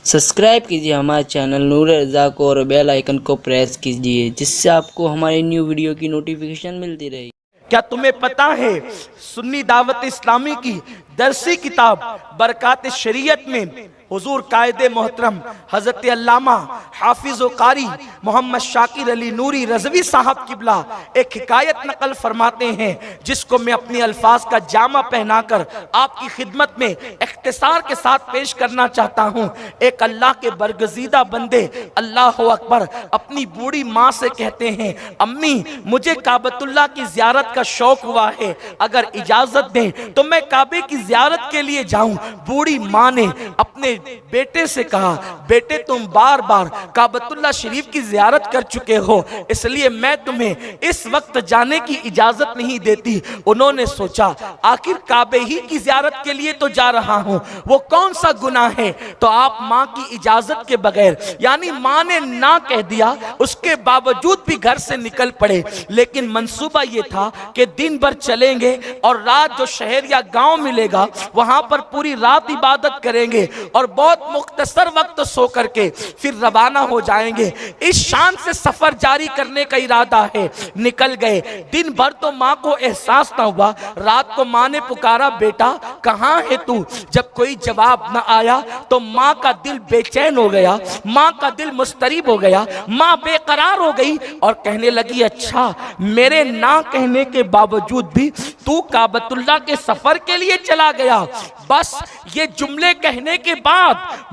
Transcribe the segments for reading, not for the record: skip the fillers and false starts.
Subscribe कीजिए हमारे channel नूर रज़ा को और बेल आइकन को प्रेस कीजिए, जिससे आपको हमारी न्यू वीडियो की नोटिफिकेशन मिलती रहे। क्या तुम्हें पता है सुन्नी दावत इस्लामी की दरसी किताब बरकात शरीयत में हुजूर कायदे मोहतरम हजरत अल्लामा हाफिज व कारी मोहम्मद शाकिर अली नूरी रज़वी साहब किबला एक हिकायत नकल फरमाते हैं, जिसको मैं अपनी अल्फाज का जामा पहनाकर आपकी खिदमत में इख्तिसार के साथ पेश करना चाहता हूँ। एक अल्लाह के बरगजीदा बंदे अल्लाह अकबर अपनी बूढ़ी माँ से कहते हैं, अम्मी मुझे काबतुल्लाह की ज़ियारत का शौक हुआ है, अगर इजाज़त दें तो मैं काबे की ज़ियारत के लिए जाऊँ। बूढ़ी माँ ने अपने बेटे से कहा, बेटे तुम बार बार काबतुल्लाह शरीफ की ज़ियारत कर चुके हो, इसलिए मैं तुम्हें इस वक्त जाने की इजाजत नहीं देती। उन्होंने सोचा आखिर काबे ही की ज़ियारत के लिए तो जा रहा हूं, वो कौन सा गुनाह है। तो आप माँ की इजाजत के बगैर, यानी माँ ने ना कह दिया, उसके बावजूद भी घर से निकल पड़े। लेकिन मंसूबा ये था कि दिन भर चलेंगे और रात जो शहर या गांव मिलेगा वहां पर पूरी रात इबादत करेंगे और बहुत मुख्तसर वक्त सो करके फिर रवाना हो जाएंगे। इस शान से सफर जारी करने का इरादा है। निकल गए। दिन भर तो माँ को एहसास ना हुआ। रात को माँ ने पुकारा, बेटा कहाँ है तू। जब कोई जवाब ना आया तो माँ का दिल बेचैन हो गया, माँ का दिल मुस्तरिब हो गया, माँ बेकरार हो गई और कहने लगी, अच्छा मेरे ना कहने के बावजूद भी तू काबतुल्लाह के सफर के लिए चला गया। बस ये जुमले कहने के बाद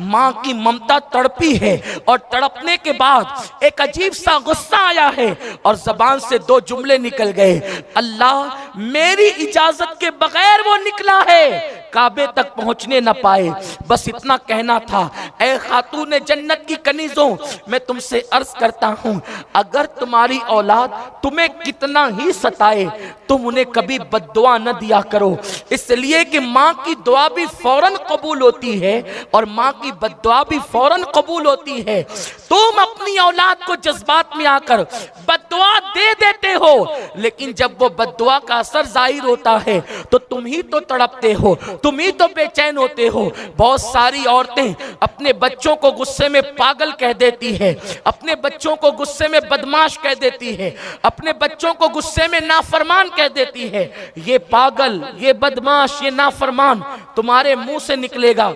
माँ की ममता तड़पी है और तड़पने के बाद एक अजीब सा गुस्सा आया है और जबान से दो जुमले निकल गए, अल्लाह मेरी इजाजत के बगैर वो निकला है, काबे तक पहुंचने न पाए। बस इतना कहना था। ऐ खातून जन्नत की कनीजों, मैं तुमसे अर्ज करता हूं, अगर तुम्हारी औलाद तुम्हें कितना ही सताए, तुम उन्हें कभी बद्दुआ न दिया करो, इसलिए कि माँ की दुआ भी फौरन कबूल होती है और माँ की बद्दुआ भी फौरन कबूल होती है। तुम अपनी औलाद को जज्बात में आकर बद्दुआ दे देते हो, लेकिन जब वो बद्दुआ का असर जाहिर होता है तो तुम ही तो तड़पते हो, तुम ही तो बेचैन होते हो। बहुत सारी औरतें अपने बच्चों को गुस्से में पागल कह देती है, अपने बच्चों को गुस्से में बदमाश कह देती है, अपने बच्चों को गुस्से में नाफरमान कह देती है। ये पागल, ये बदमाश, ये नाफरमान तुम्हारे मुंह से निकलेगा,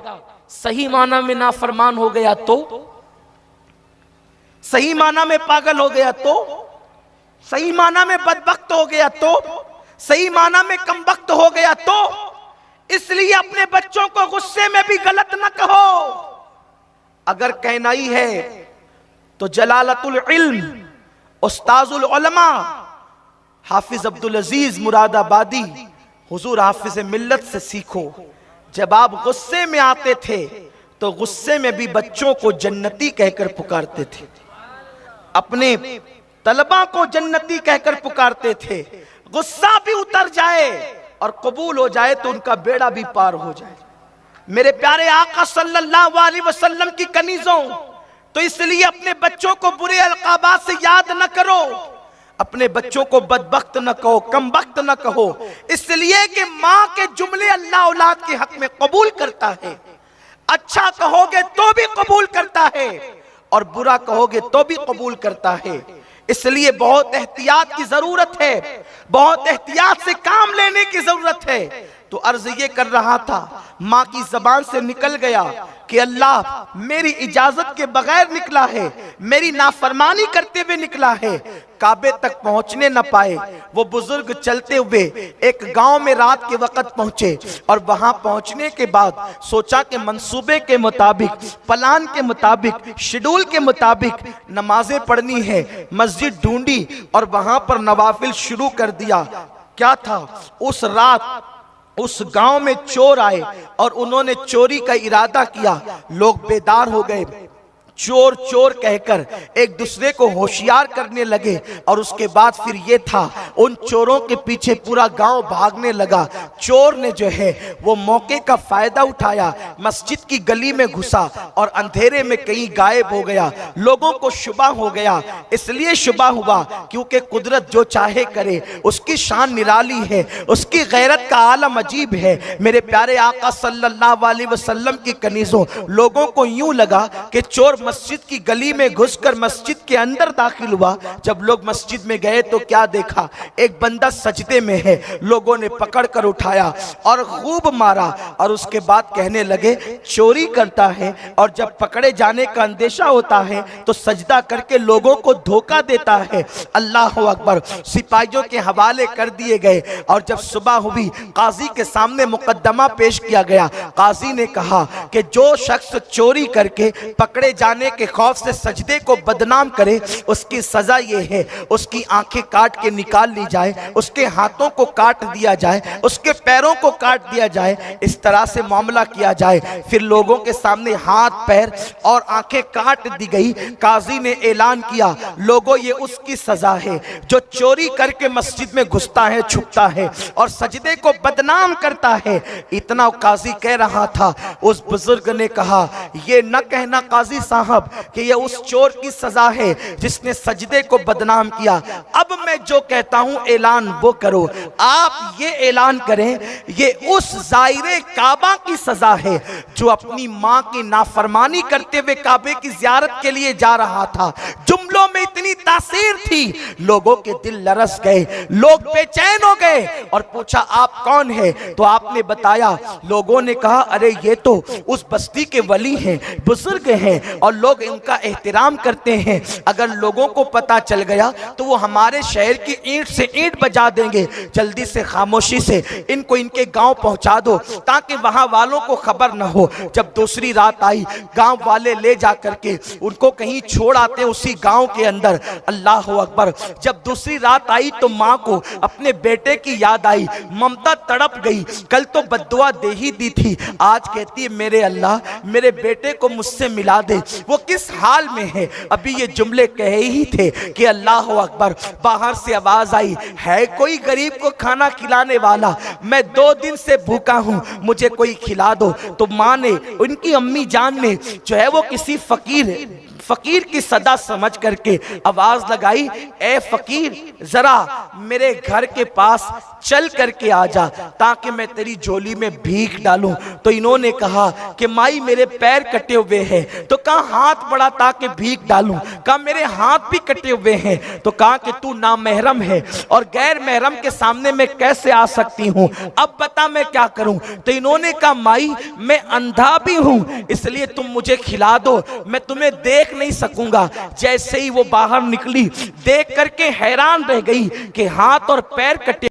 सही माना में नाफरमान हो गया तो, सही माना में पागल हो गया तो, सही माना में बदबख्त हो गया तो, सही माना में कमबख्त हो गया तो। इसलिए अपने बच्चों को गुस्से में भी गलत न कहो। अगर कहना ही है तो जलालतुल इल्म उस्ताजुल उलमा हाफिज अब्दुल अजीज मुरादाबादी हुजूर हाफिज मिल्लत से सीखो। जब आप गुस्से में आते थे तो गुस्से में भी बच्चों को जन्नती कहकर पुकारते थे, अपने तलबा को जन्नती कहकर पुकारते थे। गुस्सा भी उतर जाए और कबूल हो जाए तो उनका बेड़ा भी पार हो जाए। मेरे प्यारे आका सल्लल्लाहु अलैहि वसल्लम की कनीजों, तो इसलिए अपने बच्चों को बुरे अलकाबात से याद न करो, अपने बच्चों को बदबख्त न कहो, कमबख्त न कहो, इसलिए कि माँ के जुमले अल्लाह औलाद के हक में कबूल करता है। अच्छा कहोगे तो भी कबूल करता है और बुरा कहोगे तो भी कबूल करता है। इसलिए बहुत एहतियात की जरूरत है, बहुत एहतियात से काम लेने की जरूरत है। तो अर्ज ये कर रहा था, माँ की जबान से निकल गया कि अल्लाह मेरी इजाजत के बगैर निकला है, मेरी नाफरमानी करते हुए निकला है, काबे तक पहुंचने न पाए। वो बुजुर्ग चलते हुए एक गांव में रात के वक्त पहुंचे और वहां पहुंचने के बाद सोचा कि मंसूबे के मुताबिक, प्लान के मुताबिक, शेड्यूल के मुताबिक नमाजें पढ़नी है। मस्जिद ढूंढी और वहां पर नवाफिल शुरू कर दिया। क्या था, उस रात उस गांव में चोर आए और उन्होंने चोरी का इरादा किया। लोग बेदार हो गए, चोर चोर कहकर एक दूसरे को होशियार करने लगे। और उसके बाद फिर ये था, उन चोरों के पीछे पूरा गांव भागने लगा। चोर ने जो है वो मौके का फायदा उठाया, मस्जिद की गली में घुसा और अंधेरे में कहीं गायब हो गया। लोगों को शुबा हो गया, इसलिए शुबा हुआ क्योंकि कुदरत जो चाहे करे, उसकी शान निराली है, उसकी गैरत का आलम अजीब है। मेरे प्यारे आका सल्लल्लाहु अलैहि वसल्लम की कनीज़ों, लोगों को यूं लगा कि चोर मस्जिद की गली में घुसकर मस्जिद के अंदर दाखिल हुआ। जब लोग मस्जिद में गए तो क्या देखा, एक बंदा सजदे में है। लोगों ने पकड़ कर उठाया और खूब मारा और उसके बाद कहने लगे चोरी करता है और जब पकड़े जाने का अंदेशा होता है तो सजदा करके लोगों को धोखा देता है। अल्लाह अकबर। सिपाहियों के हवाले कर दिए गए और जब सुबह हुई काजी के सामने मुकद्दमा पेश किया गया। काजी ने कहा कि जो शख्स चोरी करके पकड़े जाने के खौफ से सजदे को बदनाम करे, उसकी सजा ये है, उसकी आंखें काट के निकाल ली जाए, उसके हाथों को काट दिया जाए, उसके पैरों को काट दिया जाए, इस तरह से मामला किया जाए। फिर लोगों के सामने हाथ पैर और आंखें काट दी गई। काजी ने ऐलान किया, लोगों ये उसकी सजा है जो चोरी करके मस्जिद में घुसता है, छुपता है और सजदे को बदनाम करता है। इतना काजी कह रहा था, उस बुजुर्ग ने कहा ये न कहना काजी साहब कि ये उस चोर की सजा है जिसने सजदे को बदनाम किया। अब मैं जो कहता हूं ऐलान वो करो। आप ये ऐलान करें ये उस ज़ायरे काबा की सजा है जो अपनी मां की नाफरमानी करते हुए काबे की ज़ियारत के लिए जा रहा था। जुमलों में इतनी तासीर थी, लोगों के दिल लरस गए, लोग बेचैन हो गए और पूछा आप कौन है? तो आपने बताया। लोगों ने कहा अरे ये तो उस बस्ती के वली हैं, बुजुर्ग हैं और लोग इनका एहतराम करते हैं। अगर लोगों को पता चल गया तो वो हमारे शहर की ईंट से ईंट बजा देंगे। जल्दी से खामोशी से इनको इनके गांव पहुंचा दो ताकि वहां वालों को खबर न हो। जब दूसरी रात आई, गांव वाले ले जा करके उनको कहीं छोड़ आते उसी गांव के अंदर। अल्लाह अकबर। जब दूसरी रात आई तो माँ को अपने बेटे की याद आई, ममता तड़प गई। कल तो बद्दुआ दे ही दी थी, आज कहती है मेरे अल्लाह मेरे बेटे को मुझसे मिला दे, वो किस हाल में है। अभी ये जुमले कहे ही थे कि अल्लाह अकबर। बाहर से आवाज आई, है कोई गरीब को खाना खिलाने वाला? मैं 2 दिन से भूखा हूँ, मुझे कोई खिला दो। तो माँ ने, उनकी अम्मी जान ने जो है वो किसी फकीर की सदा समझ करके आवाज लगाई, ए फकीर जरा मेरे घर के पास चल करके आ जा ताकि मैं तेरी झोली में भीख डालूं। तो इन्होंने कहा कि माई मेरे पैर कटे हुए हैं। तो कहा हाथ बढ़ा ताकि भीख डालूं। कहा मेरे हाथ भी कटे हुए हैं। तो कहा कि तू नामहरम है और गैर महरम के सामने मैं कैसे आ सकती हूँ, अब बता मैं क्या करूं। तो इन्होंने कहा माई मैं अंधा भी हूं, इसलिए तुम मुझे खिला दो, मैं तुम्हें देख नहीं सकूंगा। जैसे ही वो बाहर निकली, देख करके हैरान रह गई कि हाथ और पैर कटे,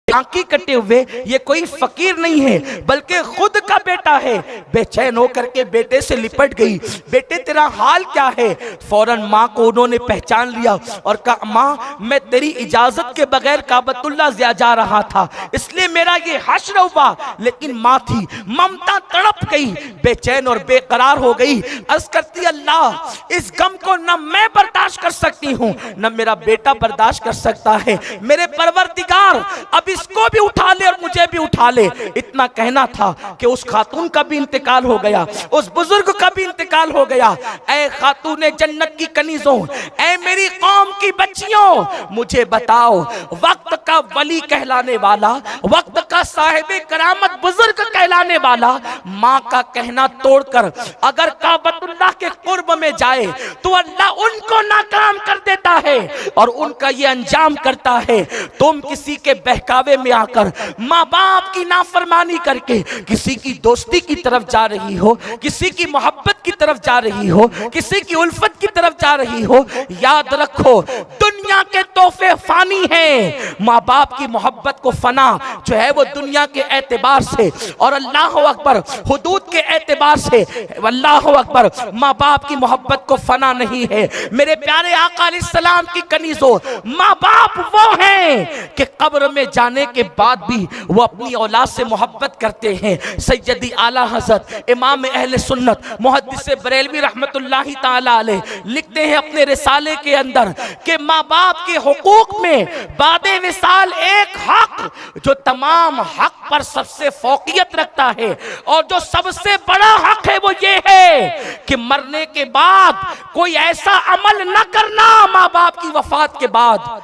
आंखें कटे हुए, ये कोई फकीर नहीं है बल्कि खुद का बेटा है। बेचैन होकर के बेटे से लिपट गई, बेटे तेरा हाल क्या है? फौरन माँ को उन्होंने पहचान लिया और कहा माँ मैं तेरी इजाजत के बगैर काबतुल्लाह जा रहा था, इसलिए मेरा ये हश्र हुआ। लेकिन माँ थी, ममता तड़प गई, बेचैन और बेकरार हो गई। अर्ज करती अल्लाह इस गम को न मैं बर्दाश्त कर सकती हूँ न मेरा बेटा बर्दाश्त कर सकता है। मेरे परवरदिगार अब इसको भी उठा ले और मुझे भी उठा ले। इतना कहना था कि उस खातून का भी इंतकाल हो गया, उस बुजुर्ग का भी इंतकाल हो गया। ऐ खातूने जन्नत की कनीजों, ऐ मेरी कौम की बच्चियों, मुझे बताओ वक्त का वली कहलाने वाला, वक्त का साहिबे करामत बुजुर्ग कहलाने वाला, माँ का कहना तोड़कर अगर काबतुल्लाह के कुर्ब में जाए तो अल्लाह उनको नाकाम कर देता है और उनका ये अंजाम करता है। तुम किसी के बहकावे में आकर माँ बाप की नाफरमानी करके किसी की दोस्ती की तरफ जा रही हो, किसी की मोहब्बत की तरफ जा रही हो, किसी की उल्फत की तरफ जा रही हो, याद रखो दुनिया दुनिया के तोहफे फानी हैं, माँ बाप की मोहब्बत को फना जो है वो दुनिया के एतबार से और अल्लाह अकबर हुदूद के एतबार से, अल्लाह अकबर, माँ बाप की मोहब्बत को फना नहीं है। मेरे प्यारे आका अलैहिस्सलाम की कनीज़ों, माँ बाप वो हैं कि कब्र में जाने के बाद भी वो अपनी औलाद से मोहब्बत करते हैं। सैयदी आला हज़रत इमाम अहले सुन्नत मुहद्दिस बरेलवी रहमतुल्लाहि ताला अलैह लिखते हैं अपने रिसाले के अंदर कि माँ बाप के हुकूक में बादे विसाल एक हक जो तमाम हक पर सबसे फौकियत रखता है, और जो सबसे बड़ा हक है वो ये है कि मरने के बाद कोई ऐसा अमल न करना माँ बाप की वफात के बाद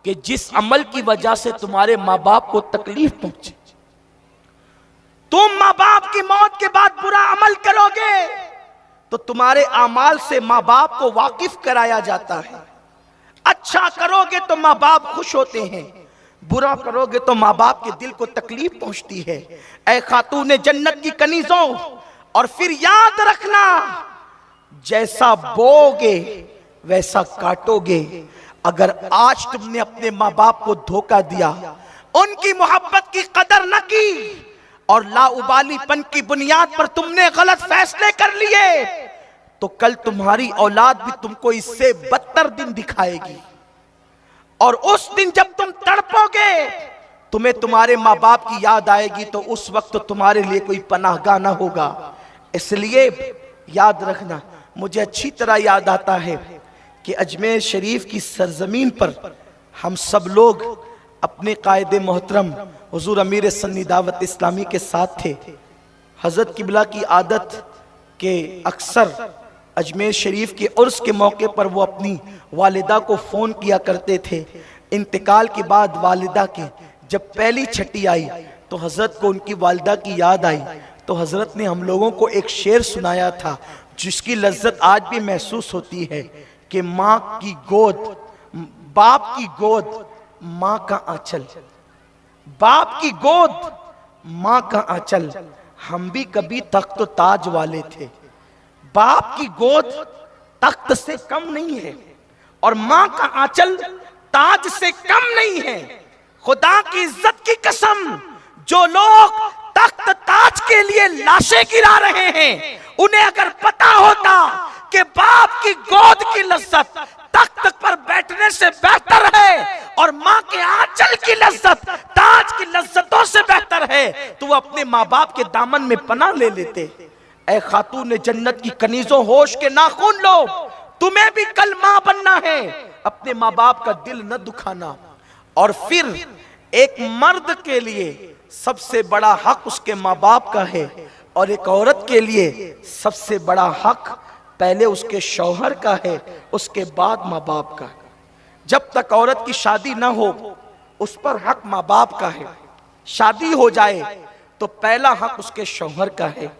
कि जिस अमल की वजह से तुम्हारे माँ बाप को तकलीफ पहुंचे। तुम माँ बाप की मौत के बाद बुरा अमल करोगे तो तुम्हारे आमाल से माँ बाप को वाकिफ कराया जाता है। अच्छा करोगे तो माँ बाप खुश होते हैं, बुरा करोगे तो माँ बाप के दिल को तकलीफ पहुंचती है। ऐ खातून जन्नत की कनीज़ों, और फिर याद रखना, जैसा बोगे वैसा काटोगे। अगर आज तुमने अपने माँ बाप को धोखा दिया, उनकी मोहब्बत की कदर न की और लाउबालीपन की बुनियाद पर तुमने गलत फैसले कर लिए, तो कल तुम्हारी औलाद भी तुमको इससे बदतर दिन दिखाएगी। और उस दिन जब तुम तड़पोगे, तुम्हें तुम्हारे माँ बाप की याद आएगी, तो उस वक्त तुम्हारे लिए कोई पनाहगाह ना होगा। इसलिए याद रखना, मुझे अच्छी तरह याद आता है कि अजमेर शरीफ की सरजमीन पर हम सब लोग अपने कायदे मोहतरम हुजूर अमीर सन्नी दावत इस्लामी के साथ थे। हज़रत किबला की आदत के अक्सर अजमेर शरीफ के उर्स के मौके पर वो अपनी वालिदा को फ़ोन किया करते थे। इंतकाल के बाद वालिदा के जब पहली छठी आई तो हज़रत को उनकी वालिदा की याद आई, तो हज़रत ने हम लोगों को एक शेर सुनाया था जिसकी लज्जत आज भी महसूस होती है कि माँ की गोद, बाप की गोद माँ का आंचल, बाप की गोद माँ का आंचल। हम भी कभी तख्त ताज वाले थे। बाप की गोद तख्त से कम नहीं है और माँ का आंचल ताज से कम नहीं है। खुदा की इज्जत की कसम, जो लोग तख्त ताज के लिए लाशें गिरा रहे हैं, उन्हें अगर पता होता कि बाप की गोद की लज्जत तख्त पर बैठने से बेहतर है और माँ के आंचल की लज्जत ताज की लज्जतों से बेहतर है, तो वो अपने माँ बाप के दामन में पनाह ले लेते। ऐ खातून जन्नत की कनीज़ों, होश के नाखून लो, तुम्हें भी कल माँ बनना है। अपने माँ बाप का दिल न दुखाना। और फिर एक मर्द के लिए सबसे बड़ा हक उसके माँ बाप का है, और एक औरत के लिए सबसे बड़ा हक पहले उसके शौहर का है, उसके बाद माँ बाप का। जब तक औरत की शादी ना हो उस पर हक माँ बाप का है। शादी हो जाए तो पहला हक उसके शौहर का है।